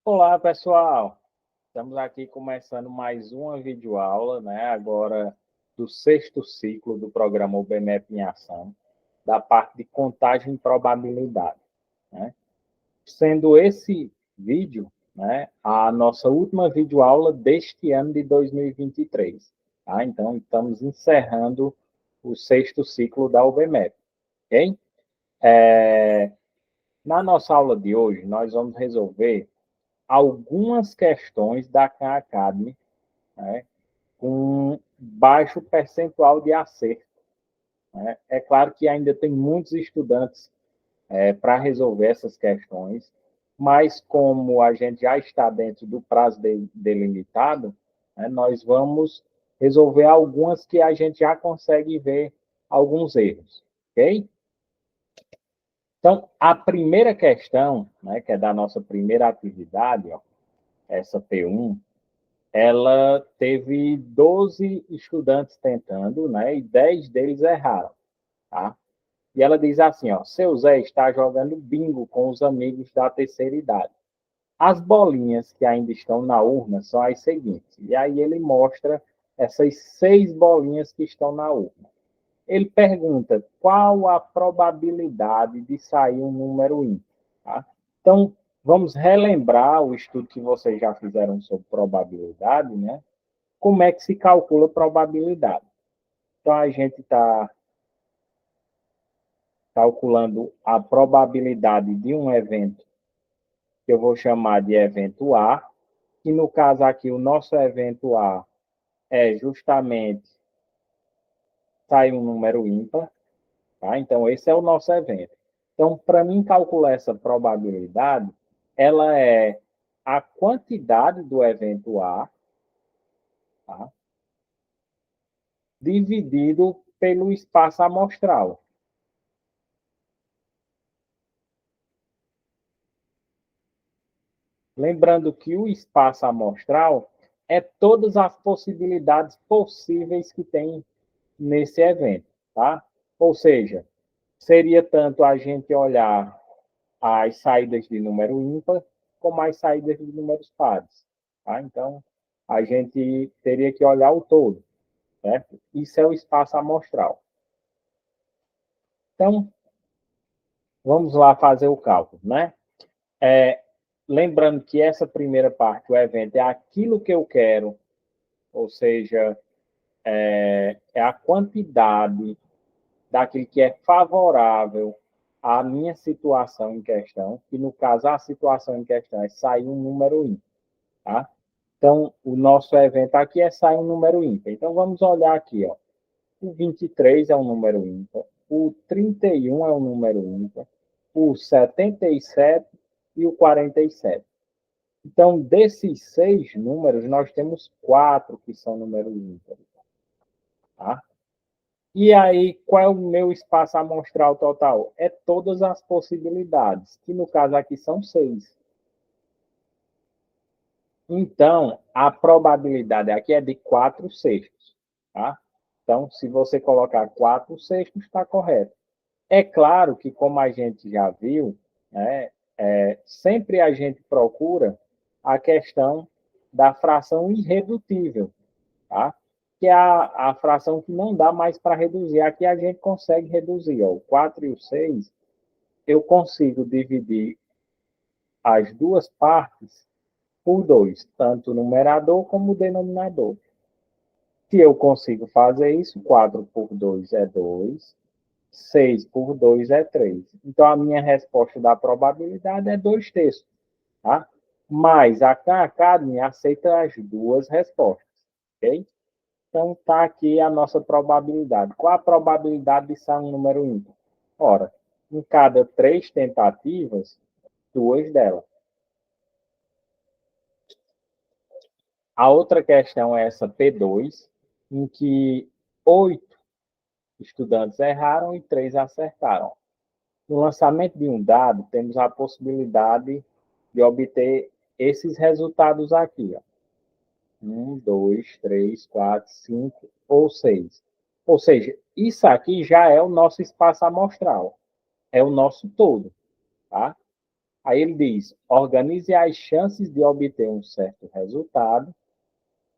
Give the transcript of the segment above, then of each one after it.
Olá, pessoal! Estamos aqui começando mais uma videoaula, né? Agora do sexto ciclo do programa UBMEP em Ação, da parte de contagem e probabilidade, né? Sendo esse vídeo, né, a nossa última videoaula deste ano de 2023, tá? Então, estamos encerrando o sexto ciclo da UBMEP, ok? Na nossa aula de hoje, nós vamos resolver algumas questões da Khan Academy, né, com baixo percentual de acerto, né? É claro que ainda tem muitos estudantes para resolver essas questões, mas como a gente já está dentro do prazo delimitado, né, nós vamos resolver algumas que a gente já consegue ver alguns erros, ok? Então, a primeira questão, né, que é da nossa primeira atividade, ó, essa P1, ela teve 12 estudantes tentando, né, e 10 deles erraram, tá? E ela diz assim, ó, seu Zé está jogando bingo com os amigos da terceira idade. As bolinhas que ainda estão na urna são as seguintes. E aí ele mostra essas 6 bolinhas que estão na urna. Ele pergunta qual a probabilidade de sair um número ímpar. Tá? Então, vamos relembrar o estudo que vocês já fizeram sobre probabilidade, né? Como é que se calcula probabilidade? Então, a gente está calculando a probabilidade de um evento, que eu vou chamar de evento A, que no caso aqui, o nosso evento A é justamente sair um número ímpar, tá? Então, esse é o nosso evento. Então, para mim calcular essa probabilidade, ela é a quantidade do evento A, tá? Dividido pelo espaço amostral. Lembrando que o espaço amostral é todas as possibilidades possíveis que tem nesse evento, tá? Ou seja, seria tanto a gente olhar as saídas de número ímpar como as saídas de números pares, tá? Então, a gente teria que olhar o todo, certo? Isso é o espaço amostral. Então, vamos lá fazer o cálculo, né? Lembrando que essa primeira parte, o evento, é aquilo que eu quero, ou seja, é a quantidade daquilo que é favorável à minha situação em questão, que no caso a situação em questão é sair um número ímpar, tá? Então, o nosso evento aqui é sair um número ímpar. Então, vamos olhar aqui, ó. O 23 é um número ímpar, o 31 é um número ímpar, o 77 e o 47. Então, desses 6 números, nós temos 4 que são números ímpares. Tá? E aí, qual é o meu espaço amostral total? É todas as possibilidades, que no caso aqui são 6. Então, a probabilidade aqui é de 4 sextos. Tá? Então, se você colocar 4 sextos, está correto. É claro que, como a gente já viu, né, sempre a gente procura a questão da fração irredutível, tá? Que é a fração que não dá mais para reduzir. Aqui a gente consegue reduzir. Ó, o 4 e o 6, eu consigo dividir as duas partes por 2, tanto o numerador como o denominador. Se eu consigo fazer isso, 4 por 2 é 2, 6 por 2 é 3. Então, a minha resposta da probabilidade é 2 terços. Tá? Mas a Khan Academy aceita as duas respostas. Ok? Então, está aqui a nossa probabilidade. Qual a probabilidade de sair um número ímpar? Ora, em cada 3 tentativas, 2 delas. A outra questão é essa P2, em que 8 estudantes erraram e 3 acertaram. No lançamento de um dado, temos a possibilidade de obter esses resultados aqui. Ó. 1, 2, 3, 4, 5 ou 6. Ou seja, isso aqui já é o nosso espaço amostral. É o nosso todo. Tá? Aí ele diz, organize as chances de obter um certo resultado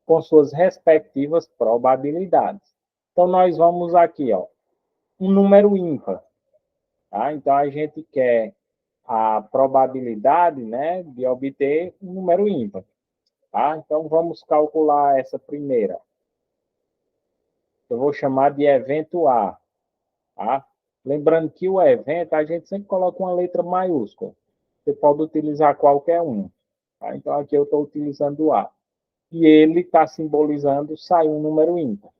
com suas respectivas probabilidades. Então, nós vamos aqui, ó, um número ímpar. Tá? Então, a gente quer a probabilidade, né, de obter um número ímpar. Tá? Então, vamos calcular essa primeira. Eu vou chamar de evento A. Tá? Lembrando que o evento, a gente sempre coloca uma letra maiúscula. Você pode utilizar qualquer um. Tá? Então, aqui eu estou utilizando o A. E ele está simbolizando sair um número ímpar.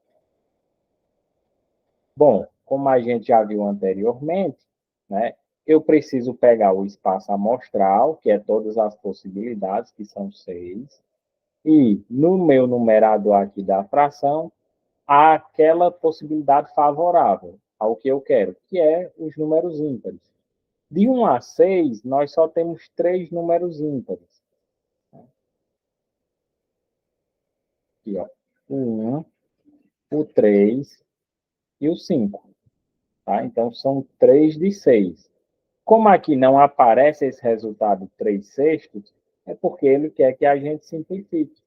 Bom, como a gente já viu anteriormente, né, eu preciso pegar o espaço amostral, que é todas as possibilidades, que são 6, e no meu numerador aqui da fração, há aquela possibilidade favorável ao que eu quero, que é os números ímpares. De 1 a 6, nós só temos 3 números ímpares. Aqui, ó, o 1, o 3 e o 5. Tá? Então, são 3 de 6. Como aqui não aparece esse resultado 3/6, é porque ele quer que a gente simplifique.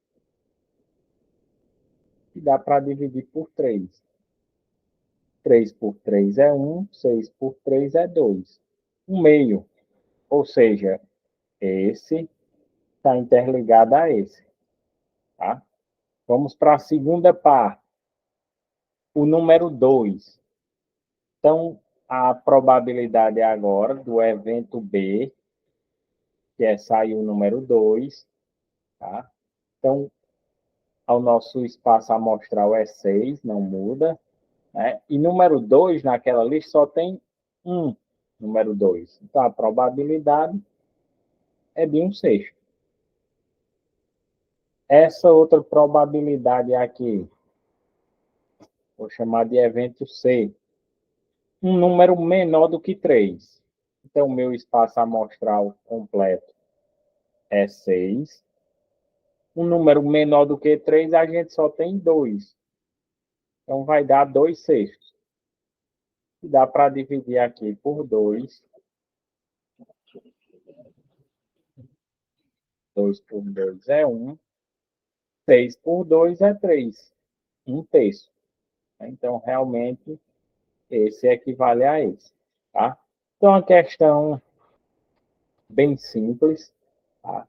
E dá para dividir por 3. 3 por 3 é 1, 6 por 3 é 2. 1/2. Ou seja, esse está interligado a esse. Tá? Vamos para a segunda parte. O número 2. Então, a probabilidade agora do evento B, que é sair o número 2. Tá? Então, o nosso espaço amostral é 6, não muda. Né? E número 2, naquela lista, só tem um número 2. Então, a probabilidade é de 1/6. Essa outra probabilidade aqui, vou chamar de evento C, um número menor do que 3. Então, o meu espaço amostral completo é 6. Um número menor do que 3, a gente só tem 2. Então, vai dar 2/6. E dá para dividir aqui por 2. 2 por 2 é 1. 6 por 2 é 3. 1/3. Então, realmente, esse equivale a esse. Tá? Então, a questão bem simples, tá?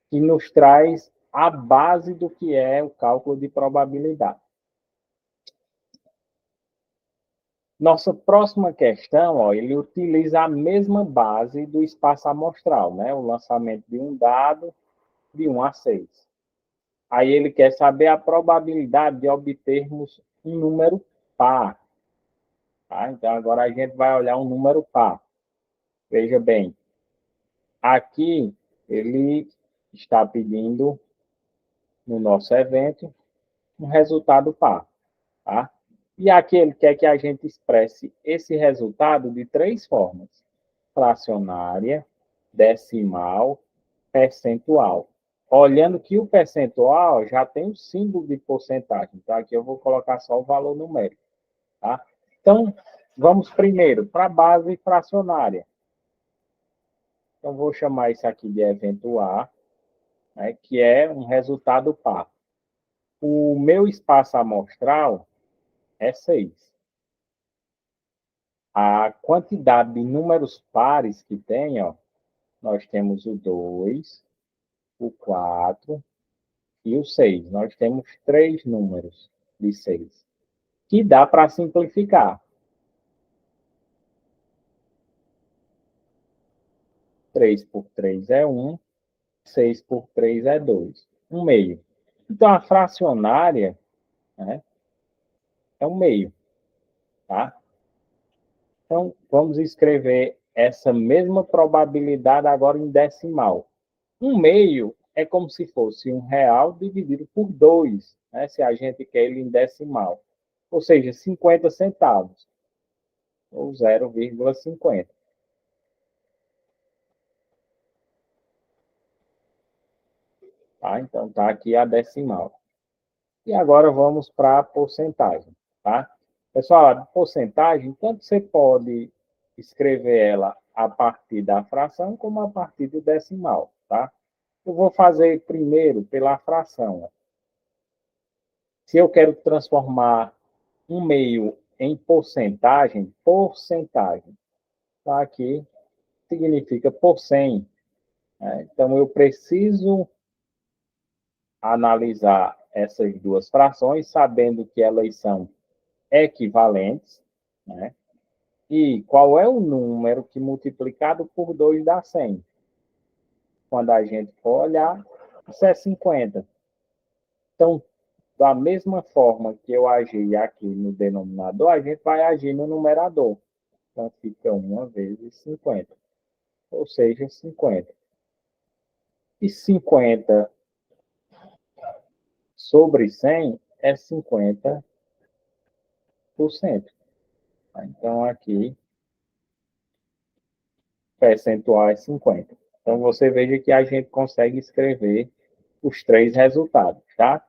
Que nos traz a base do que é o cálculo de probabilidade. Nossa próxima questão, ó, ele utiliza a mesma base do espaço amostral, né? O lançamento de um dado de 1 a 6. Aí ele quer saber a probabilidade de obtermos um número par. Tá? Então, agora a gente vai olhar um número par. Veja bem, aqui ele está pedindo, no nosso evento, um resultado par. Tá? E aqui ele quer que a gente expresse esse resultado de 3 formas: fracionária, decimal, percentual. Olhando que o percentual já tem o símbolo de porcentagem. Então, aqui eu vou colocar só o valor numérico. Tá? Então, vamos primeiro para a base fracionária. Então, vou chamar isso aqui de evento A, né, que é um resultado par. O meu espaço amostral é 6. A quantidade de números pares que tem, ó, nós temos o 2, o 4 e o 6. Nós temos 3 números de 6, que dá para simplificar. 3 por 3 é 1, 6 por 3 é 2. 1/2. Então, a fracionária, né, é 1/2. Tá? Então, vamos escrever essa mesma probabilidade agora em decimal. 1/2 é como se fosse R$ 1 dividido por 2, né? Se a gente quer ele em decimal. Ou seja, 50 centavos, ou 0,50. Tá? Então, está aqui a decimal. E agora vamos para a porcentagem. Tá? Pessoal, a porcentagem, tanto você pode escrever ela a partir da fração como a partir do decimal, tá? Eu vou fazer primeiro pela fração. Se eu quero transformar um meio em porcentagem, tá aqui, significa por 100. Né? Então, eu preciso analisar essas duas frações, sabendo que elas são equivalentes, né? E qual é o número que multiplicado por 2 dá 100? Quando a gente for olhar, isso é 50. Então, da mesma forma que eu agi aqui no denominador, a gente vai agir no numerador. Então, fica 1 vezes 50, ou seja, 50. E 50 sobre 100 é 50%. Então, aqui, percentual é 50. Então, você veja que a gente consegue escrever os três resultados, tá?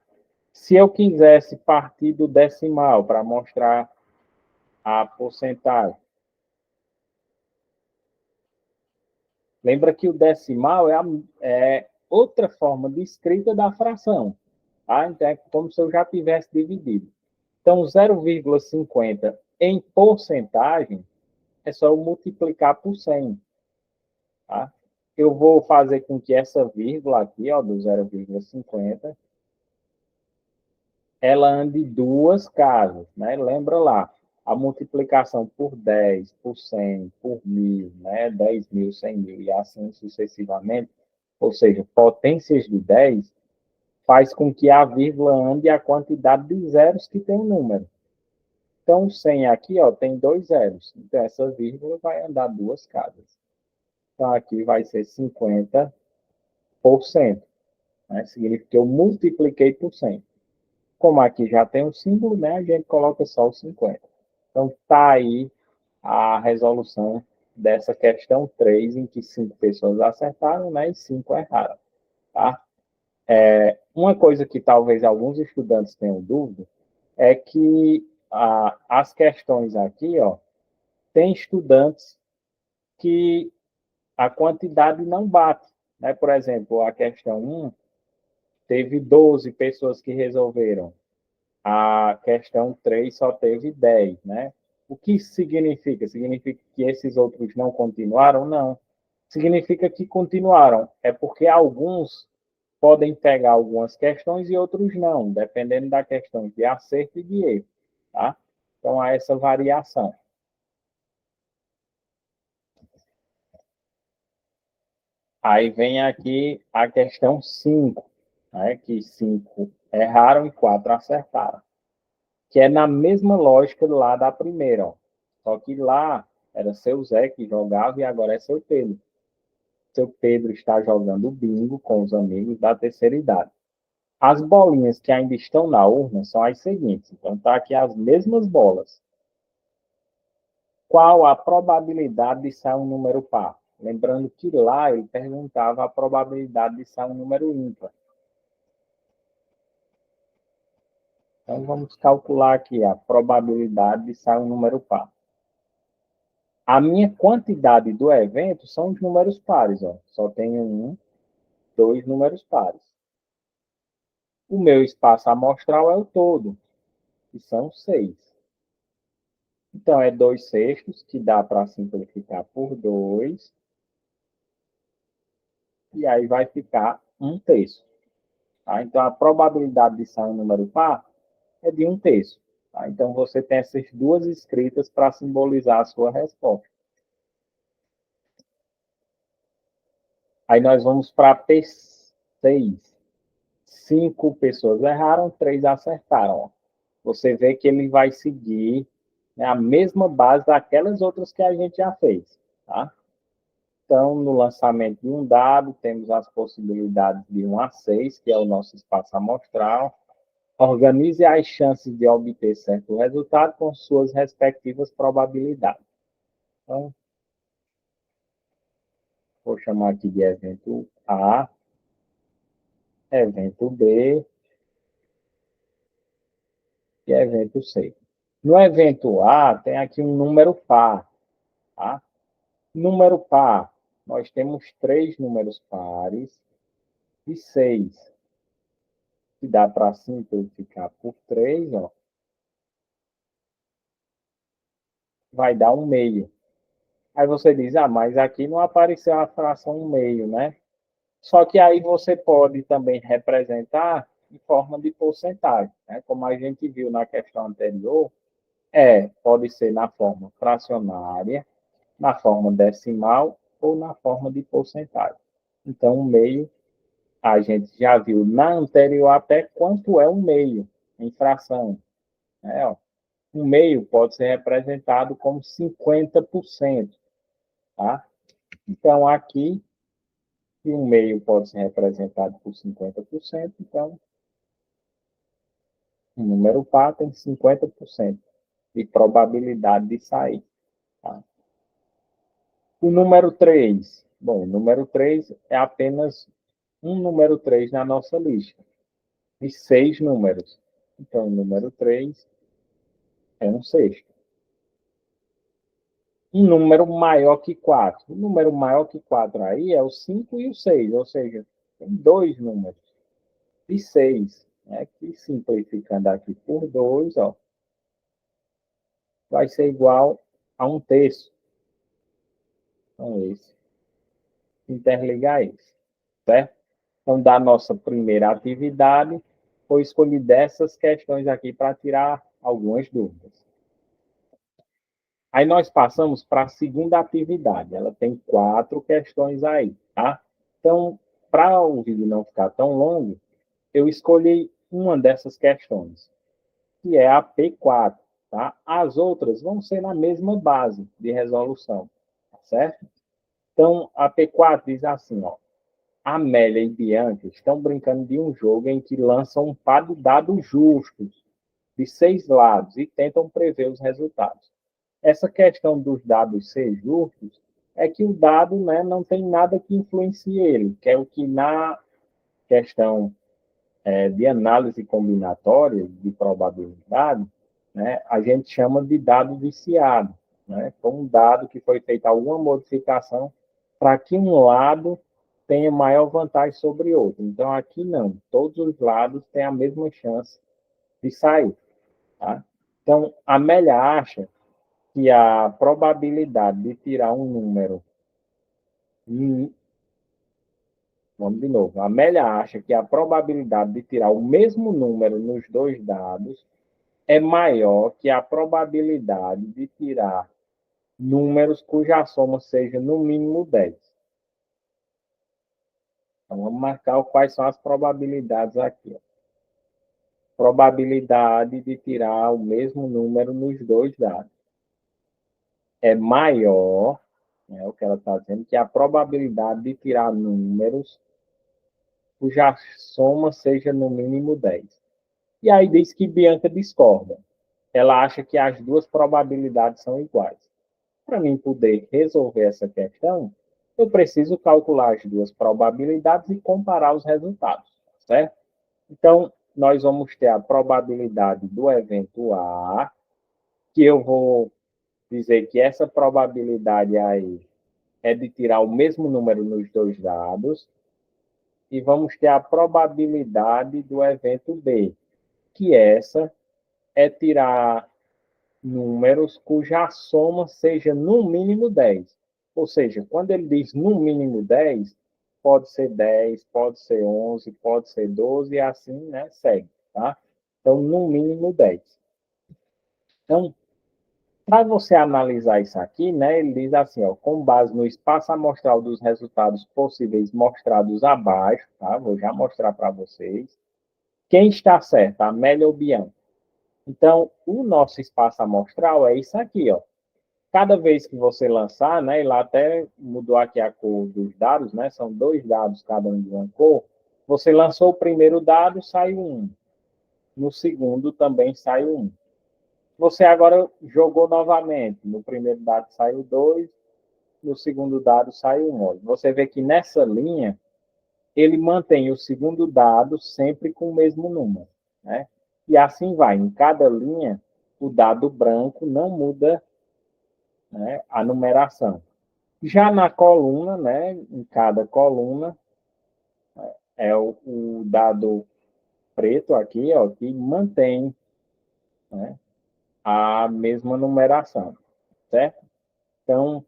Se eu quisesse partir do decimal para mostrar a porcentagem, lembra que o decimal é outra forma de escrita da fração, tá? Então, é como se eu já tivesse dividido. Então, 0,50 em porcentagem é só eu multiplicar por 100. Tá? Eu vou fazer com que essa vírgula aqui, ó, do 0,50, ela ande duas casas, né? Lembra lá, a multiplicação por 10, por 100, por 1.000, né? 10.000, 100.000 e assim sucessivamente, ou seja, potências de 10, faz com que a vírgula ande a quantidade de zeros que tem o número. Então, 100 aqui, ó, tem 2 zeros. Então, essa vírgula vai andar duas casas. Então, aqui vai ser 50%. Né? Significa que eu multipliquei por 100. Como aqui já tem um símbolo, né? A gente coloca só o 50. Então, está aí a resolução dessa questão 3, em que 5 pessoas acertaram, né? E 5 erraram. Tá? Uma coisa que talvez alguns estudantes tenham dúvida é que as questões aqui, ó, tem estudantes que a quantidade não bate. Né? Por exemplo, a questão 1 teve 12 pessoas que resolveram. A questão 3 só teve 10, né? O que isso significa? Significa que esses outros não continuaram? Não. Significa que continuaram. É porque alguns podem pegar algumas questões e outros não, dependendo da questão de acerto e de erro, tá? Então, há essa variação. Aí vem aqui a questão 5, né? Que 5 erraram e 4 acertaram. Que é na mesma lógica lá da primeira, ó. Só que lá era seu Zé que jogava e agora é seu Pedro. Seu Pedro está jogando bingo com os amigos da terceira idade. As bolinhas que ainda estão na urna são as seguintes. Então, tá aqui as mesmas bolas. Qual a probabilidade de sair um número par? Lembrando que lá ele perguntava a probabilidade de sair um número ímpar. Então, vamos calcular aqui a probabilidade de sair um número par. A minha quantidade do evento são os números pares. Ó. Só tenho 2 números pares. O meu espaço amostral é o todo, que são 6. Então, é 2/6, que dá para simplificar por 2. E aí vai ficar 1/3. Tá? Então, a probabilidade de sair um número par é de 1/3. Tá? Então, você tem essas duas escritas para simbolizar a sua resposta. Aí nós vamos para P6. 5 pessoas erraram, 3 acertaram. Você vê que ele vai seguir, né, a mesma base daquelas outras que a gente já fez. Tá? Então, no lançamento de um dado, temos as possibilidades de 1 a 6, que é o nosso espaço amostral. Organize as chances de obter certo resultado com suas respectivas probabilidades. Então, vou chamar aqui de evento A, evento B e evento C. No evento A, tem aqui um número par. Tá? Número par, nós temos 3 números pares e 6, que dá para simplificar por 3, ó, vai dar 1/2. Aí você diz, mas aqui não apareceu a fração 1/2, né? Só que aí você pode também representar em forma de porcentagem, né? Como a gente viu na questão anterior, pode ser na forma fracionária, na forma decimal ou na forma de porcentagem. Então, 1/2, a gente já viu na anterior até quanto é 1/2 em fração. Né? Ó, 1/2 pode ser representado como 50%. Tá? Então, aqui, se 1/2 pode ser representado por 50%, então, o número par tem 50% de probabilidade de sair. Tá? O número 3. Bom, o número 3 é apenas um número 3 na nossa lista. E 6 números. Então, o número 3 é um sexto. Um número maior que 4. O número maior que 4 aí é o 5 e o 6, ou seja, tem 2 números. E 6, né, que simplificando aqui por 2, ó, vai ser igual a 1/3. Então, esse. Interligar esse. Certo? Então, da nossa primeira atividade, foi escolher dessas questões aqui para tirar algumas dúvidas. Aí nós passamos para a segunda atividade. Ela tem 4 questões aí, tá? Então, para o vídeo não ficar tão longo, eu escolhi uma dessas questões, que é a P4, tá? As outras vão ser na mesma base de resolução, tá certo? Então, a P4 diz assim, ó. Amélia e Bianca estão brincando de um jogo em que lançam um par de dados justos de 6 lados e tentam prever os resultados. Essa questão dos dados ser justos é que o dado, né, não tem nada que influencie ele, que é o que na questão de análise combinatória de probabilidade, né, a gente chama de dado viciado. Né? Então, um dado que foi feita alguma modificação para que um lado tenha maior vantagem sobre outro. Então, aqui não. Todos os lados têm a mesma chance de sair. Tá? Então, a Amélia acha que a probabilidade de tirar um número. Vamos de novo. A Amélia acha que a probabilidade de tirar o mesmo número nos dois dados é maior que a probabilidade de tirar números cuja soma seja no mínimo 10. Então, vamos marcar quais são as probabilidades aqui. Ó. Probabilidade de tirar o mesmo número nos dois dados é maior, o que ela está dizendo, que a probabilidade de tirar números cuja soma seja no mínimo 10. E aí diz que Bianca discorda. Ela acha que as duas probabilidades são iguais. Para mim poder resolver essa questão, eu preciso calcular as duas probabilidades e comparar os resultados, certo? Então, nós vamos ter a probabilidade do evento A, que eu vou dizer que essa probabilidade aí é de tirar o mesmo número nos dois dados, e vamos ter a probabilidade do evento B, que essa é tirar números cuja soma seja no mínimo 10. Ou seja, quando ele diz no mínimo 10, pode ser 10, pode ser 11, pode ser 12, e assim, né, segue, tá? Então, no mínimo 10. Então, para você analisar isso aqui, né, ele diz assim, ó, com base no espaço amostral dos resultados possíveis mostrados abaixo, tá? Vou já mostrar para vocês. Quem está certo, Amélia ou Bianca? Então, o nosso espaço amostral é isso aqui, ó. Cada vez que você lançar, né, e lá até mudou aqui a cor dos dados, né, são 2 dados, cada um de uma cor, você lançou o primeiro dado, saiu 1. No segundo também saiu 1. Você agora jogou novamente. No primeiro dado saiu 2, no segundo dado saiu 1. Você vê que nessa linha, ele mantém o segundo dado sempre com o mesmo número. Né? E assim vai. Em cada linha, o dado branco não muda, né, a numeração. Já na coluna, né, em cada coluna, é o dado preto aqui, ó, que mantém, né, a mesma numeração, certo? Então,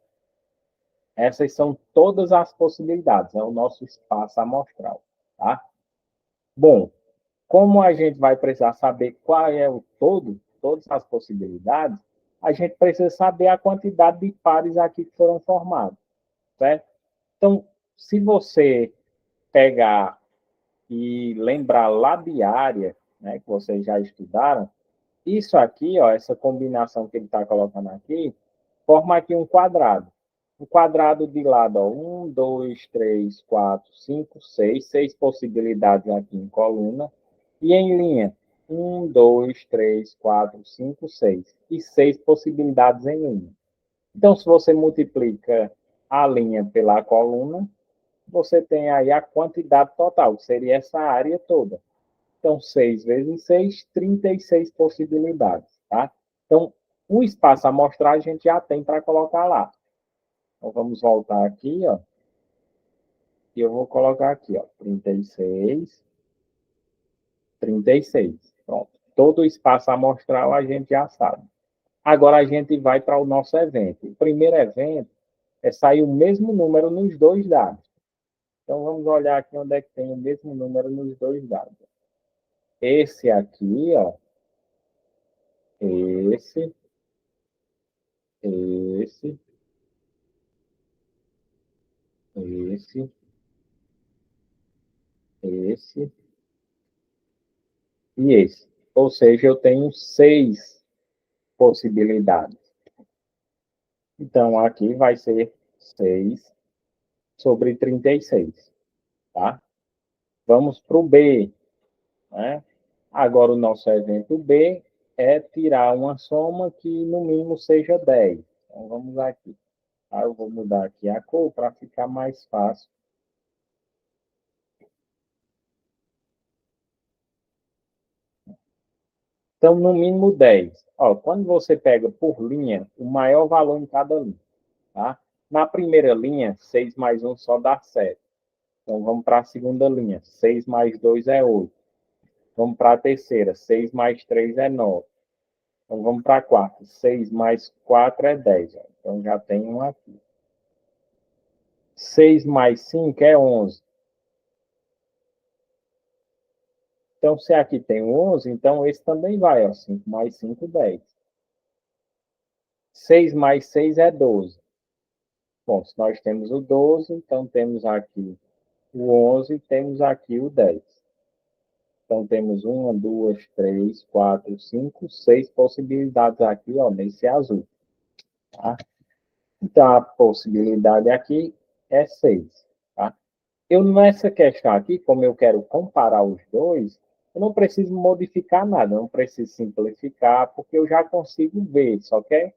essas são todas as possibilidades, é o nosso espaço amostral, tá? Bom, como a gente vai precisar saber qual é o todo, todas as possibilidades, a gente precisa saber a quantidade de pares aqui que foram formados, certo? Então, se você pegar e lembrar lá de área, né, que vocês já estudaram, isso aqui, ó, essa combinação que ele está colocando aqui, forma aqui um quadrado. O quadrado de lado, ó, 1, 2, 3, 4, 5, 6, 6 possibilidades aqui em coluna. E em linha, 1, 2, 3, 4, 5, 6. E 6 possibilidades em linha. Então, se você multiplica a linha pela coluna, você tem aí a quantidade total, que seria essa área toda. Então, 6 vezes 6, 36 possibilidades, tá? Então, o espaço amostral a gente já tem para colocar lá. Então, vamos voltar aqui, ó. E eu vou colocar aqui, ó, 36, 36. Pronto. Todo o espaço amostral a gente já sabe. Agora a gente vai para o nosso evento. O primeiro evento é sair o mesmo número nos dois dados. Então, vamos olhar aqui onde é que tem o mesmo número nos dois dados. Esse aqui, ó. Esse, esse, esse, esse e esse. Ou seja, eu tenho 6 possibilidades. Então, aqui vai ser 6 sobre 36, tá? Vamos para o B, né? Agora, o nosso evento B é tirar uma soma que, no mínimo, seja 10. Então, vamos aqui. Tá? Eu vou mudar aqui a cor para ficar mais fácil. Então, no mínimo 10. Ó, quando você pega por linha, o maior valor em cada linha. Tá? Na primeira linha, 6 mais 1 só dá 7. Então, vamos para a segunda linha. 6 mais 2 é 8. Vamos para a terceira. 6 mais 3 é 9. Então, vamos para a quarta. 6 mais 4 é 10. Ó. Então, já tem um aqui. 6 mais 5 é 11. Então, se aqui tem 11, então esse também vai. Ó. 5 mais 5, 10. 6 mais 6 é 12. Bom, se nós temos o 12, então temos aqui o 11 e temos aqui o 10. Então, temos uma, duas, três, quatro, cinco, 6 possibilidades aqui, ó, nesse azul. Tá? Então, a possibilidade aqui é 6. Tá? Eu, nessa questão aqui, como eu quero comparar os dois, eu não preciso modificar nada, não preciso simplificar, porque eu já consigo ver, só quer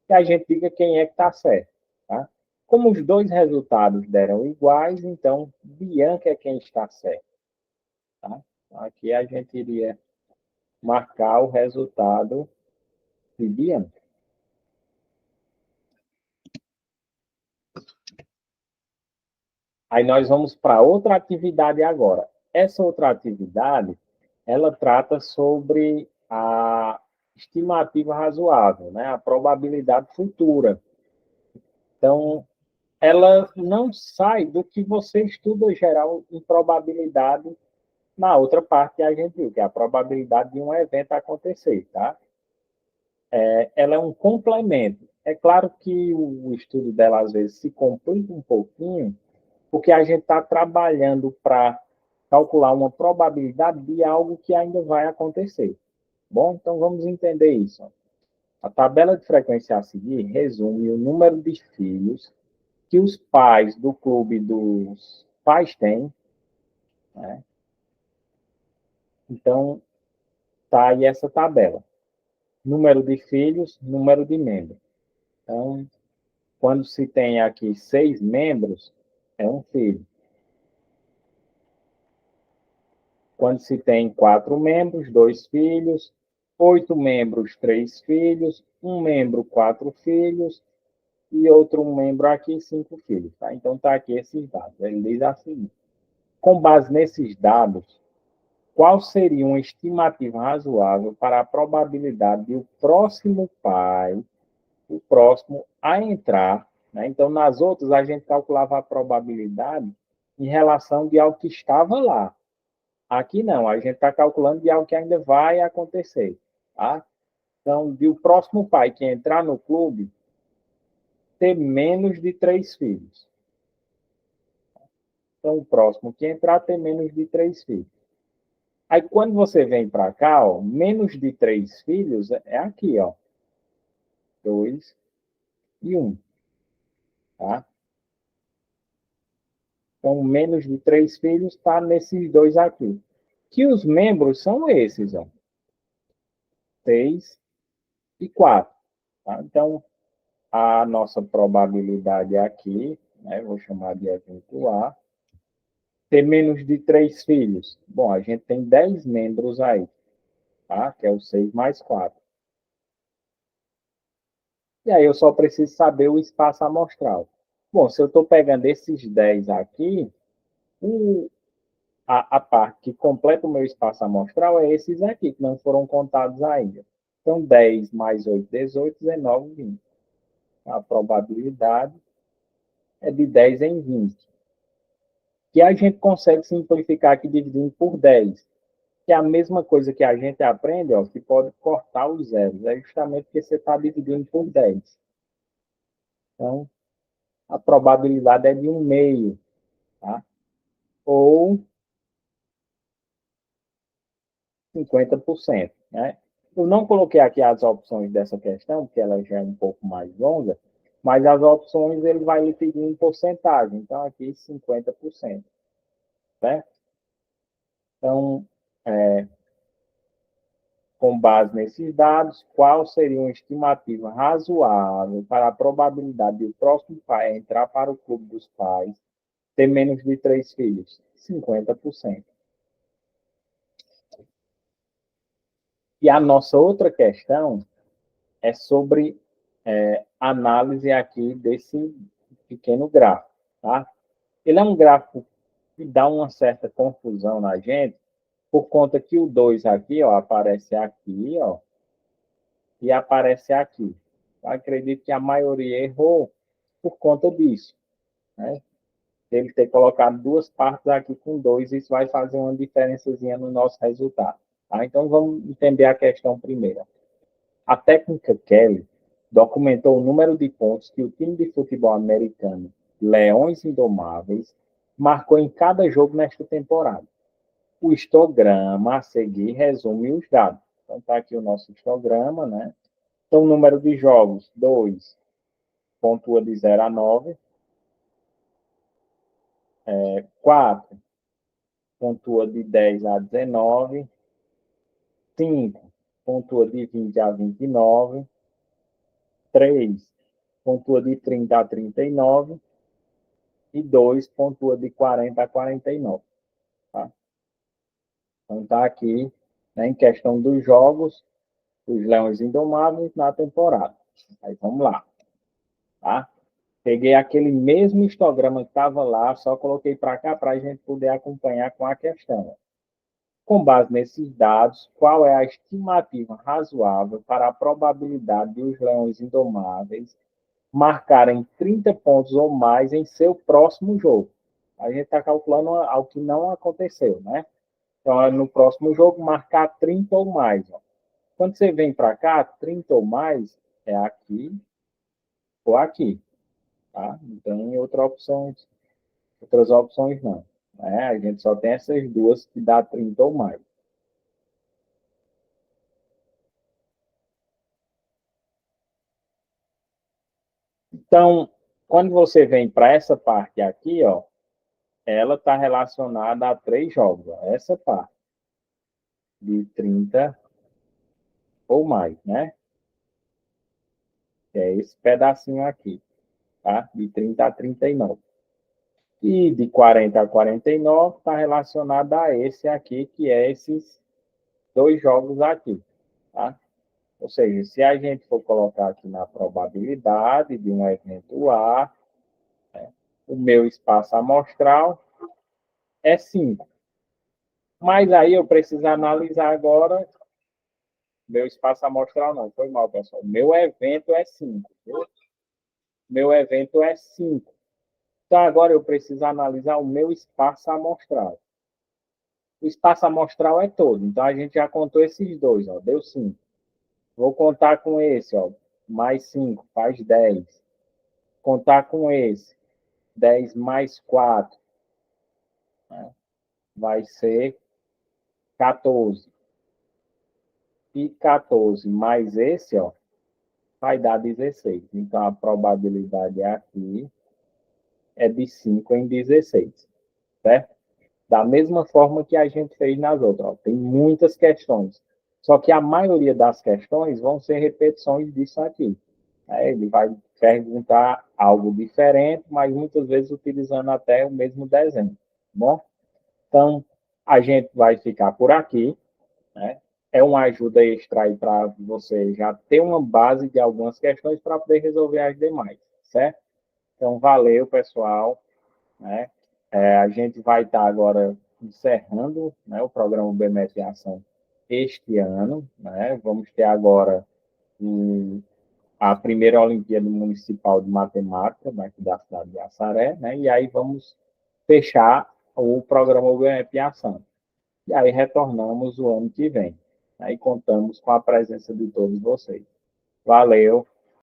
que a gente diga quem é que está certo. Tá? Como os dois resultados deram iguais, então Bianca é quem está certo. Tá? Aqui a gente iria marcar o resultado de Bianca. Aí nós vamos para outra atividade agora. Essa outra atividade, ela trata sobre a estimativa razoável, né? A probabilidade futura. Então, ela não sai do que você estuda geral em probabilidade na outra parte que a gente viu, que é a probabilidade de um evento acontecer, tá? Ela é um complemento. É claro que o estudo dela, às vezes, se complica um pouquinho, porque a gente está trabalhando para calcular uma probabilidade de algo que ainda vai acontecer. Bom, então vamos entender isso. A tabela de frequência a seguir resume o número de filhos que os pais do clube dos pais têm, né? Então, tá aí essa tabela. Número de filhos, número de membros. Então, quando se tem aqui 6 membros, é um filho. Quando se tem 4 membros, 2 filhos. 8 membros, 3 filhos. 1 membro, 4 filhos. e outro membro aqui, 5 filhos. Tá? Então, está aqui esses dados. Ele diz assim, com base nesses dados, qual seria uma estimativa razoável para a probabilidade de o próximo pai, o próximo a entrar, né? Então, nas outras, a gente calculava a probabilidade em relação de algo que estava lá. Aqui não, a gente está calculando de algo que ainda vai acontecer. Tá? Então, de o próximo pai que entrar no clube ter menos de 3 filhos. Então, o próximo que entrar ter menos de 3 filhos. Aí, quando você vem para cá, ó, menos de 3 filhos é aqui, ó. 2 e 1. Tá? Então, menos de 3 filhos está nesses dois aqui. Que os membros são esses, ó. 6 e 4. Tá? Então, a nossa probabilidade aqui, né, vou chamar de evento A, ter menos de 3 filhos. Bom, a gente tem 10 membros aí, tá? Que é o 6 mais 4. E aí eu só preciso saber o espaço amostral. Bom, se eu estou pegando esses 10 aqui, a parte que completa o meu espaço amostral é esses aqui, que não foram contados ainda. Então, 10 mais 8, 18, 19, 20. A probabilidade é de 10 em 20. Que a gente consegue simplificar aqui dividindo por 10. Que é a mesma coisa que a gente aprende, ó, que pode cortar os zeros. É justamente porque você está dividindo por 10. Então, a probabilidade é de 1 meio. Tá? Ou 50%. Né? Eu não coloquei aqui as opções dessa questão, porque ela já é um pouco mais longa, mas as opções ele vai lhe pedir em porcentagem. Então, aqui 50%. Certo? Então, com base nesses dados, qual seria uma estimativa razoável para a probabilidade de o próximo pai entrar para o clube dos pais ter menos de 3 filhos? 50%. E a nossa outra questão é sobre análise aqui desse pequeno gráfico. Tá? Ele é um gráfico que dá uma certa confusão na gente, por conta que o 2 aqui, ó, aparece aqui, ó, e aparece aqui. Eu acredito que a maioria errou por conta disso. Né? Ele ter colocado duas partes aqui com 2, isso vai fazer uma diferençazinha no nosso resultado. Tá? Então, vamos entender a questão primeiro. A técnica Kelly documentou o número de pontos que o time de futebol americano Leões Indomáveis marcou em cada jogo nesta temporada. O histograma a seguir resume os dados. Então, está aqui o nosso histograma, né? Então, o número de jogos, 2, pontua de 0 a 9. 4, pontua de 10 a 19. 5, pontua de 20 a 29. 3, pontua de 30 a 39. E 2, pontua de 40 a 49. Tá? Então, está aqui, né, em questão dos jogos, os Leões Indomáveis na temporada. Aí, vamos lá. Tá? Peguei aquele mesmo histograma que estava lá, só coloquei para cá para a gente poder acompanhar com a questão. Com base nesses dados, qual é a estimativa razoável para a probabilidade de os Leões Indomáveis marcarem 30 pontos ou mais em seu próximo jogo? A gente está calculando algo que não aconteceu, né? Então, no próximo jogo, marcar 30 ou mais. Ó. Quando você vem para cá, 30 ou mais é aqui ou aqui. Tá? Não tem outras opções não. Né? A gente só tem essas duas que dá 30 ou mais. Então, quando você vem para essa parte aqui, ó, ela está relacionada a 3 jogos. Ó, essa parte de 30 ou mais, né? Que é esse pedacinho aqui, tá? De 30 a 39. E de 40 a 49 está relacionado a esse aqui, que é esses 2 jogos aqui, tá? Ou seja, se a gente for colocar aqui na probabilidade de um evento A, o meu espaço amostral é 5. Mas aí eu preciso analisar agora, meu espaço amostral não, foi mal, pessoal. Meu evento é 5. Meu evento é 5. Então agora eu preciso analisar o meu espaço amostral. O espaço amostral é todo, então a gente já contou esses dois, ó, deu 5. Vou contar com esse, ó, mais 5, faz 10. Contar com esse, 10 mais 4, né? Vai ser 14. E 14 mais esse, ó, vai dar 16. Então, a probabilidade aqui é de 5 em 16, certo? Da mesma forma que a gente fez nas outras. Ó. Tem muitas questões. Só que a maioria das questões vão ser repetições disso aqui. Ele vai perguntar algo diferente, mas muitas vezes utilizando até o mesmo desenho. Tá bom? Então, a gente vai ficar por aqui. Né? É uma ajuda extra aí para você já ter uma base de algumas questões para poder resolver as demais, certo? Então, valeu, pessoal. Né? A gente vai estar agora encerrando, né, o programa BMF em Ação este ano. Né? Vamos ter agora a primeira Olimpíada Municipal de Matemática, daqui da cidade de Assaré, né? E aí vamos fechar o programa BMF em Ação. E aí retornamos o ano que vem. Aí contamos com a presença de todos vocês. Valeu!